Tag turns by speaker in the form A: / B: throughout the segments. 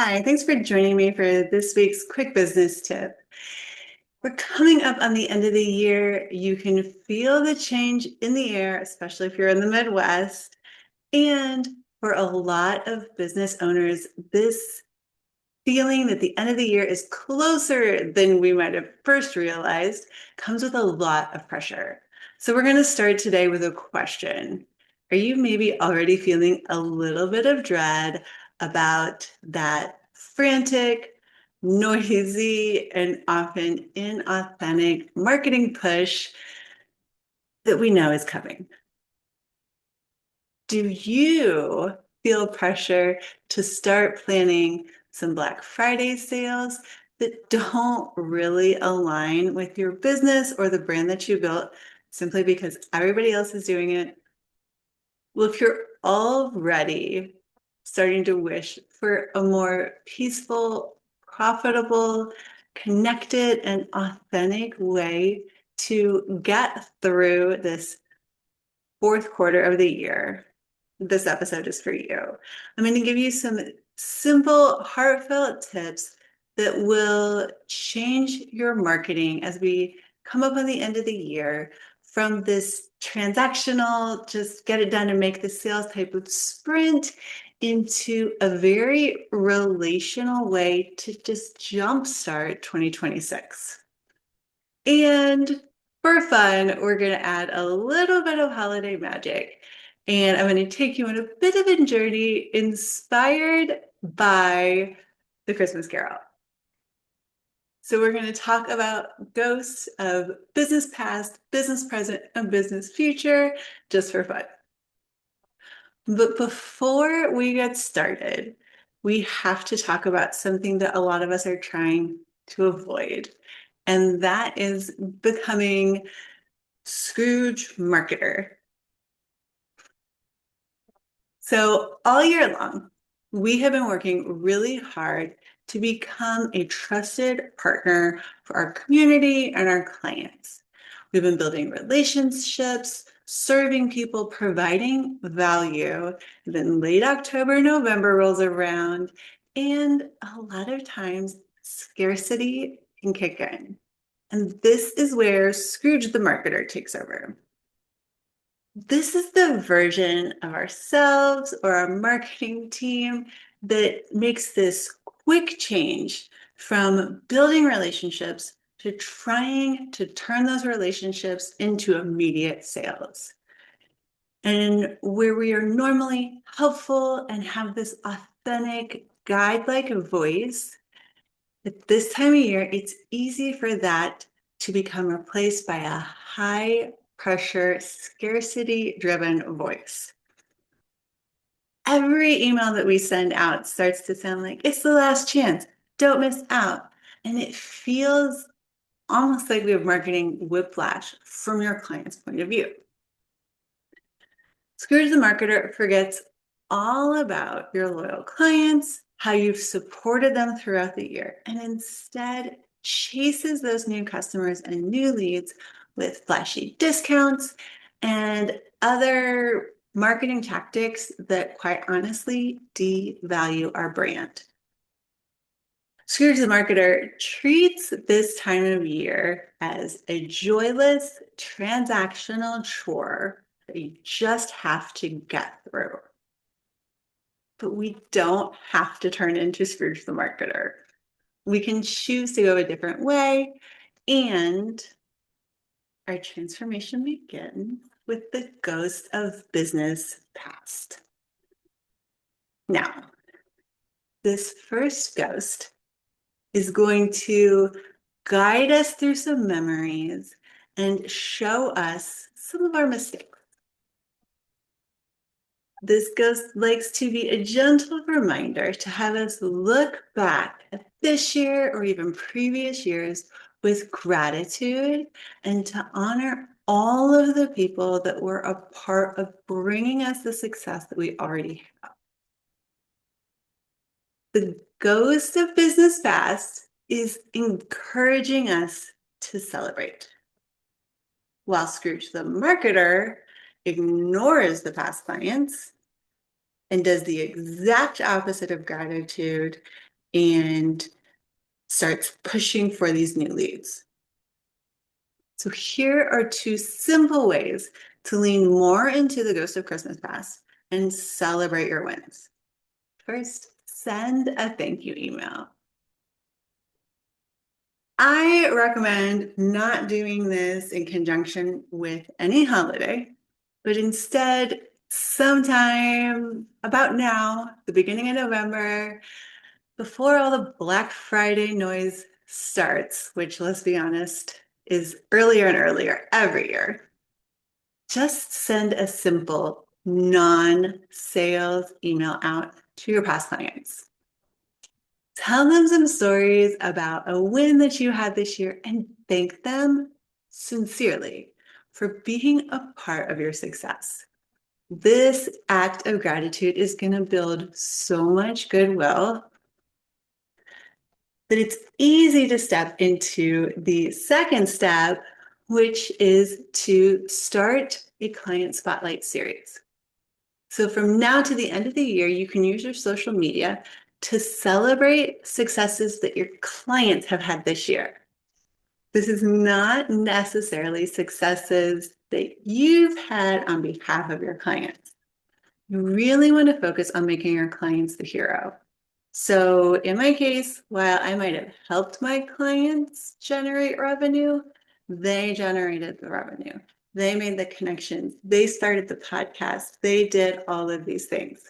A: Hi, thanks for joining me for this week's quick business tip. We're coming up on the end of the year. You can feel the change in the air, especially if you're in the Midwest. And for a lot of business owners, this feeling that the end of the year is closer than we might have first realized comes with a lot of pressure. So we're going to start today with a question. Are you maybe already feeling a little bit of dread about that frantic, noisy, and often inauthentic marketing push that we know is coming? Do you feel pressure to start planning some Black Friday sales that don't really align with your business or the brand that you built simply because everybody else is doing it? Well, if you're already starting to wish for a more peaceful, profitable, connected, and authentic way to get through this fourth quarter of the year, this episode is for you. I'm going to give you some simple, heartfelt tips that will change your marketing as we come up on the end of the year from this transactional, just get it done and make the sales type of sprint into a very relational way to just jumpstart 2026. And for fun, we're going to add a little bit of holiday magic. And I'm going to take you on a bit of a journey inspired by the Christmas Carol. So we're going to talk about ghosts of business past, business present, and business future just for fun. But before we get started, we have to talk about something that a lot of us are trying to avoid. And that is becoming Scrooge marketer. So all year long, we have been working really hard to become a trusted partner for our community and our clients. We've been building relationships, serving people, providing value. Then late October, November rolls around, and a lot of times scarcity can kick in. And this is where Scrooge the marketer takes over. This is the version of ourselves or our marketing team that makes this quick change from building relationships to trying to turn those relationships into immediate sales. And where we are normally helpful and have this authentic guide-like voice, at this time of year, it's easy for that to become replaced by a high pressure, scarcity driven voice. Every email that we send out starts to sound like it's the last chance. Don't miss out. And it feels almost like we have marketing whiplash from your client's point of view. Scrooge the marketer forgets all about your loyal clients, how you've supported them throughout the year, and instead chases those new customers and new leads with flashy discounts and other marketing tactics that quite honestly devalue our brand. Scrooge the marketer treats this time of year as a joyless transactional chore that you just have to get through. But we don't have to turn into Scrooge the marketer. We can choose to go a different way, and our transformation begins with the ghost of business past. Now, this first ghost is going to guide us through some memories and show us some of our mistakes. This ghost likes to be a gentle reminder to have us look back at this year or even previous years with gratitude and to honor all of the people that were a part of bringing us the success that we already have. The ghost of business past is encouraging us to celebrate, while Scrooge the marketer ignores the past clients and does the exact opposite of gratitude and starts pushing for these new leads. So here are two simple ways to lean more into the ghost of Christmas past and celebrate your wins. First, send a thank you email. I recommend not doing this in conjunction with any holiday, but instead sometime about now, the beginning of November, before all the Black Friday noise starts, which, let's be honest, is earlier and earlier every year. Just send a simple non-sales email out to your past clients. Tell them some stories about a win that you had this year and thank them sincerely for being a part of your success. This act of gratitude is going to build so much goodwill that it's easy to step into the second step, which is to start a client spotlight series. So from now to the end of the year, you can use your social media to celebrate successes that your clients have had this year. This is not necessarily successes that you've had on behalf of your clients. You really want to focus on making your clients the hero. So in my case, while I might have helped my clients generate revenue, they generated the revenue. They made the connections. They started the podcast. They did all of these things.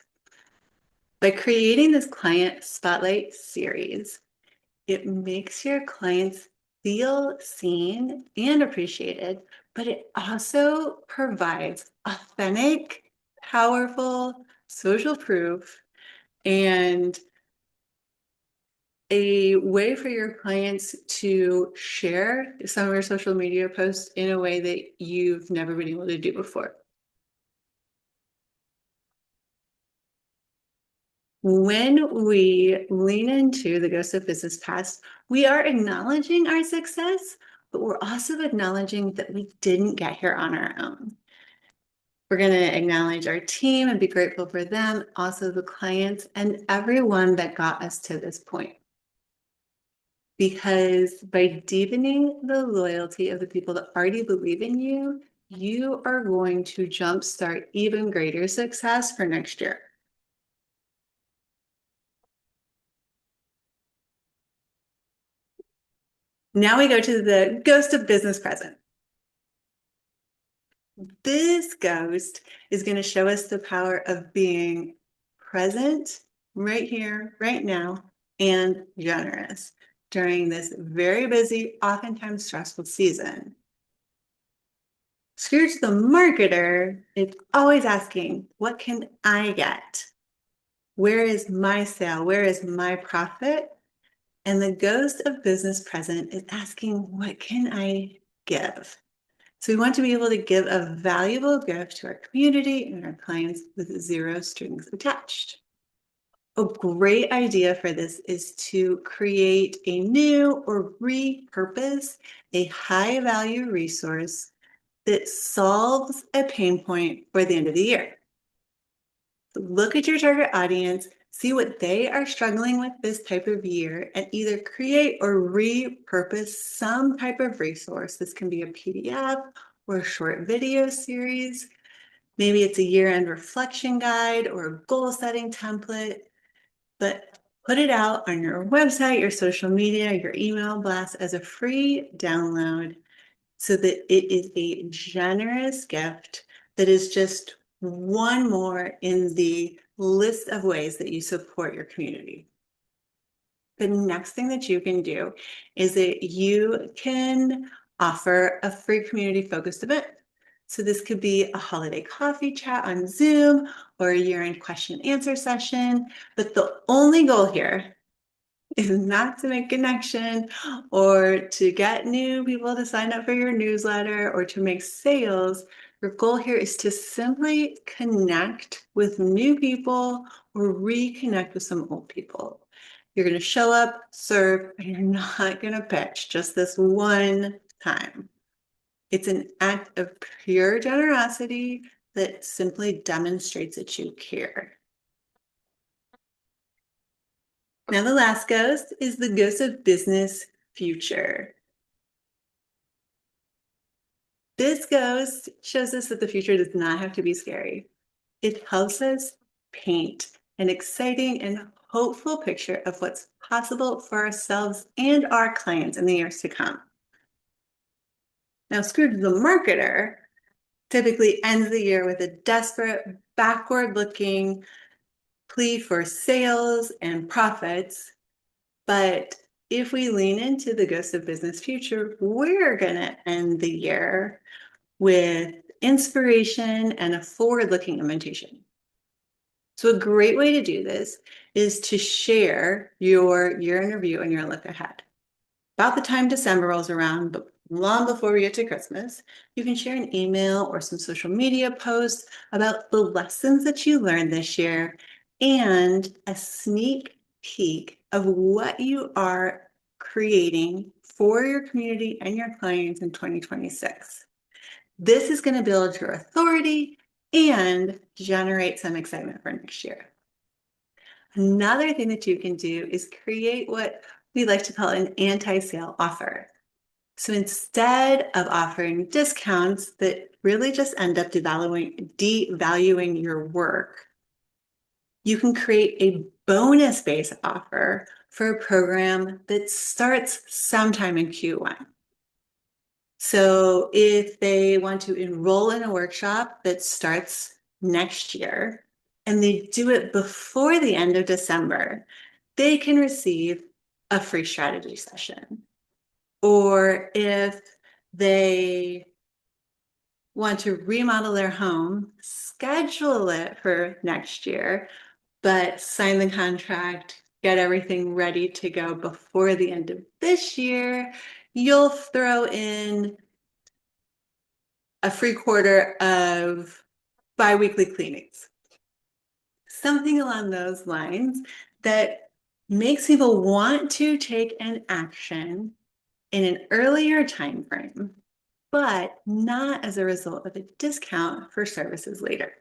A: By creating this client spotlight series, it makes your clients feel seen and appreciated, but it also provides authentic, powerful social proof and a way for your clients to share some of your social media posts in a way that you've never been able to do before. When we lean into the ghost of business past, we are acknowledging our success, but we're also acknowledging that we didn't get here on our own. We're going to acknowledge our team and be grateful for them, also the clients and everyone that got us to this point. Because by deepening the loyalty of the people that already believe in you, you are going to jumpstart even greater success for next year. Now we go to the ghost of business present. This ghost is going to show us the power of being present right here, right now, and generous during this very busy, oftentimes stressful season. Scrooge the marketer is always asking, what can I get? Where is my sale? Where is my profit? And the ghost of business present is asking, what can I give? So we want to be able to give a valuable gift to our community and our clients with zero strings attached. A great idea for this is to create a new or repurpose a high value resource that solves a pain point for the end of the year. Look at your target audience, see what they are struggling with this type of year, and either create or repurpose some type of resource. This can be a PDF or a short video series. Maybe it's a year-end reflection guide or a goal-setting template, but put it out on your website, your social media, your email blast as a free download so that it is a generous gift that is just one more in the list of ways that you support your community. The next thing that you can do is that you can offer a free community-focused event. So this could be a holiday coffee chat on Zoom or a year-end question and answer session. But the only goal here is not to make connection or to get new people to sign up for your newsletter or to make sales. Your goal here is to simply connect with new people or reconnect with some old people. You're going to show up, serve, and you're not going to pitch just this one time. It's an act of pure generosity that simply demonstrates that you care. Now, the last ghost is the ghost of business future. This ghost shows us that the future does not have to be scary. It helps us paint an exciting and hopeful picture of what's possible for ourselves and our clients in the years to come. Now, Scrooge the marketer typically ends the year with a desperate, backward-looking plea for sales and profits. But if we lean into the ghost of business future, we're going to end the year with inspiration and a forward-looking invitation. So a great way to do this is to share your year in review and your look ahead. About the time December rolls around, but long before we get to Christmas, you can share an email or some social media post about the lessons that you learned this year and a sneak peek of what you are creating for your community and your clients in 2026. This is going to build your authority and generate some excitement for next year. Another thing that you can do is create what we like to call an anti-sale offer. So instead of offering discounts that really just end up devaluing your work, you can create a bonus-based offer for a program that starts sometime in Q1. So if they want to enroll in a workshop that starts next year and they do it before the end of December, they can receive a free strategy session. Or if they want to remodel their home, schedule it for next year, but sign the contract, get everything ready to go before the end of this year, you'll throw in a free quarter of biweekly cleanings. Something along those lines that makes people want to take an action in an earlier time frame, but not as a result of a discount for services later.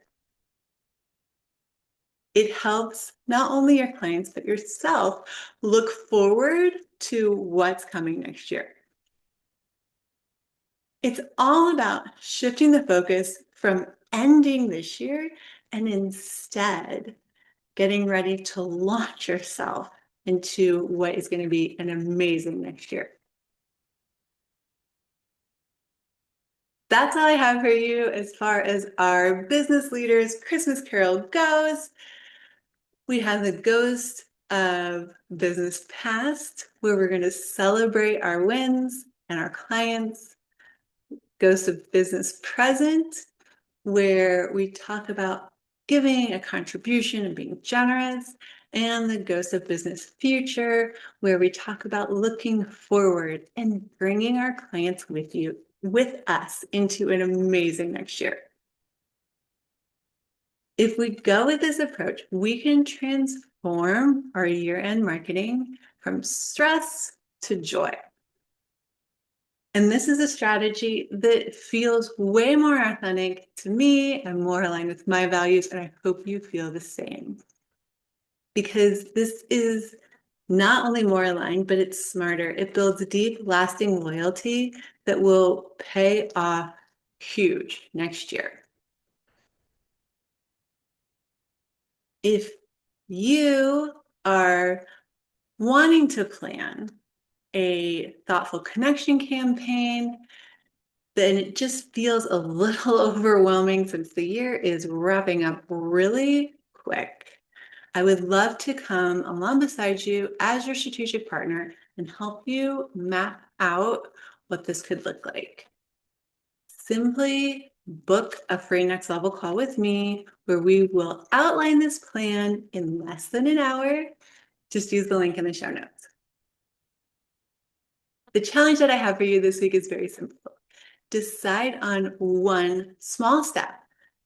A: It helps not only your clients, but yourself look forward to what's coming next year. It's all about shifting the focus from ending this year and instead getting ready to launch yourself into what is going to be an amazing next year. That's all I have for you as far as our business leaders Christmas Carol goes. We have the ghost of business past, where we're going to celebrate our wins and our clients. Ghost of business present, where we talk about giving a contribution and being generous, and the ghost of business future, where we talk about looking forward and bringing our clients with us into an amazing next year. If we go with this approach, we can transform our year-end marketing from stress to joy. And this is a strategy that feels way more authentic to me and more aligned with my values, and I hope you feel the same. Because this is not only more aligned, but it's smarter. It builds deep, lasting loyalty that will pay off huge next year. If you are wanting to plan a thoughtful connection campaign, then it just feels a little overwhelming since the year is wrapping up really quick. I would love to come along beside you as your strategic partner and help you map out what this could look like. Simply book a free next level call with me where we will outline this plan in less than an hour. Just use the link in the show notes. The challenge that I have for you this week is very simple. Decide on one small step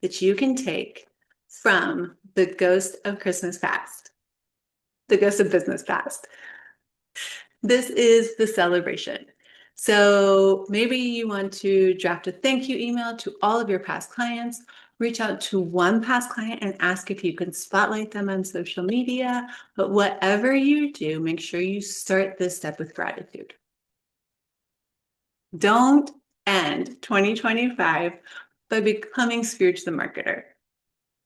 A: that you can take from the ghost of Christmas past, the ghost of business past. This is the celebration. So maybe you want to draft a thank you email to all of your past clients reach out to one past client and ask if you can spotlight them on social media. But whatever you do, make sure you start this step with gratitude. Don't end 2025 by becoming Scrooge the marketer.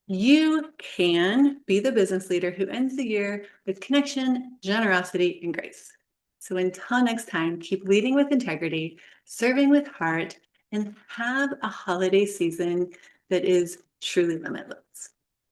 A: You can be the business leader who ends the year with connection, generosity, and grace. So until next time, keep leading with integrity, serving with heart, and have a holiday season that is truly limitless.